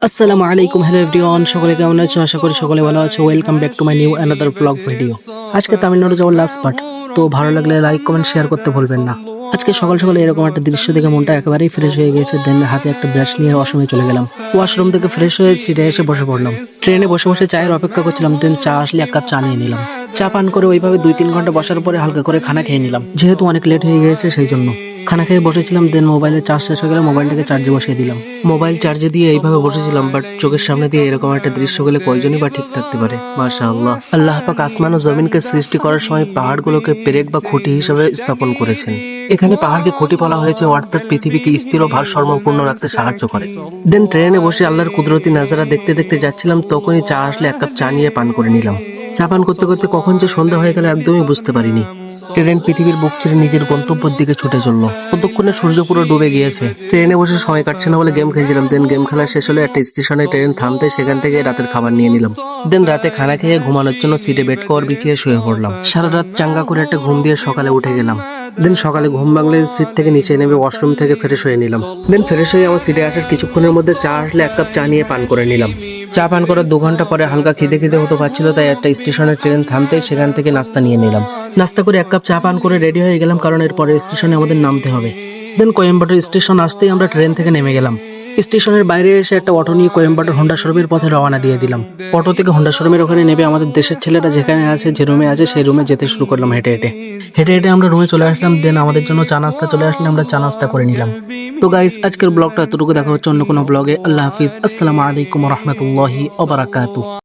আসসালামু আলাইকুম, hello everyone, সকলে কেমন আছো? আশা করি সকলে ভালো আছো। Welcome back to my new another blog video. আজকে তামিলনাড়ু যাওয়ার লাস্ট পার্ট, তো ভালো লাগলে লাইক কমেন্ট শেয়ার করতে ভুলবেন না। আজকে সকাল সকাল এরকম একটা দৃশ্য দেখে মনটা একেবারেই ফ্রেশ হয়ে গেছে। দেন হাতে একটা ব্রাশ নিয়ে ওয়াশরুমে চলে গেলাম। ওয়াশরুম থেকে ফ্রেশ হয়ে সিটে এসে বসে পড়লাম। ট্রেনে বসে বসে চায়ের অপেক্ষা করছিলাম। দেন চা আসলে এক কাপ চা নিয়ে নিলাম। চা পান করে ওইভাবে 2-3 ঘন্টা বসার পরে হালকা করে খানা খেয়ে নিলাম, যেহেতু অনেক লেট হয়ে গিয়েছে সেই জন্য। খানা খেয়ে বসেছিলাম, দেন মোবাইলের চার্জ শেষ হয়ে গেলে মোবাইলটাকে চার্জে বসিয়ে দিলাম। মোবাইল চার্জে দিয়ে এইভাবে বসেছিলাম, বাট চোখের সামনে দিয়ে এরকম একটা দৃশ্য গেলে কয়জনই বা ঠিক থাকতে পারে। মাশাআল্লাহ, আল্লাহ পাক আসমান ও জমিনকে সৃষ্টি করার সময় পাহাড়গুলোকে পেরেক বা খুঁটি হিসেবে স্থাপন করেছেন। এখানে পাহাড়কে খুঁটি বলা হয়েছে, অর্থাৎ পৃথিবীকে স্থির ও ভারসাম্যপূর্ণ রাখতে সাহায্য করে। দেন ট্রেনে বসে আল্লাহর কুদরতি নাজারা দেখতে দেখতে যাচ্ছিলাম, তখনই চা আসলে এক কাপ চা নিয়ে পান করে নিলাম। চা পান করতে করতে কখন যে সন্ধ্যা হয়ে গেল একদমই বুঝতে পারিনি। ট্রেন পৃথিবীর বুক ছেড়ে নিজের গন্তব্যের দিকে ছুটে চললো। ততক্ষণে সূর্য পুরো ডুবে গিয়েছে। ট্রেনে বসে সময় কাটছে না বলে গেম খেলছিলাম। দেন গেম খেলা শেষ হলে একটা স্টেশনে ট্রেন থামতে, সেখান থেকে রাতের খাবার নিয়ে নিলাম। দেন রাতে খানা খেয়ে ঘুমানোর জন্য সিটে বেড কভার বিছিয়ে শুয়ে পড়লাম। সারা রাত চাঙ্গা করে একটা ঘুম দিয়ে সকালে উঠে গেলাম। দেন সকালে ঘুম ভাঙলে সিট থেকে নিচে নেমে ওয়াশরুম থেকে ফ্রেশ হয়ে নিলাম। দেন ফ্রেশ হয়ে আমার সিটে আসার কিছুক্ষণের মধ্যে চা আসলে এক কাপ চা নিয়ে পান করে নিলাম। চা পান করার 2 ঘন্টা পরে হালকা খিদে খিদে হতে পারছিল, তাই একটা স্টেশনে ট্রেন থামতে সেখান থেকে নাস্তা নিয়ে নিলাম। নাস্তা করে এক কাপ চা পান করে রেডি হয়ে গেলাম, কারণ এর পরে স্টেশনে আমাদের নামতে হবে। দেন কোয়েম্বাটোর স্টেশন আসতেই আমরা ট্রেন থেকে নেমে গেলাম। স্টেশনের বাইরে এসে একটা অটো নিয়ে কোয়েম্বাটোর হোন্ডা শোরুমের পথে রওনা দিয়ে দিলাম। অটো থেকে হোন্ডা শোরুমের ওখানে নেমে আমাদের দেশের ছেলেরা যেখানে আছে, যে রুমে আছে, সেই রুমে যেতে শুরু করলাম হেঁটে হেঁটে। হেঁটে হেঁটে আমরা রুমে চলে আসলাম। দেন আমাদের জন্য চা নাস্তা চলে আসলে আমরা চা নাস্তা করে নিলাম। তো গাইস, আজকের ব্লগটা এতটুকু। দেখা হচ্ছে অন্য কোনো ব্লগে। আল্লাহ হাফিজ, আসসালামু আলাইকুম রহমতুল্লাহি ওয়া বারাকাতুহু।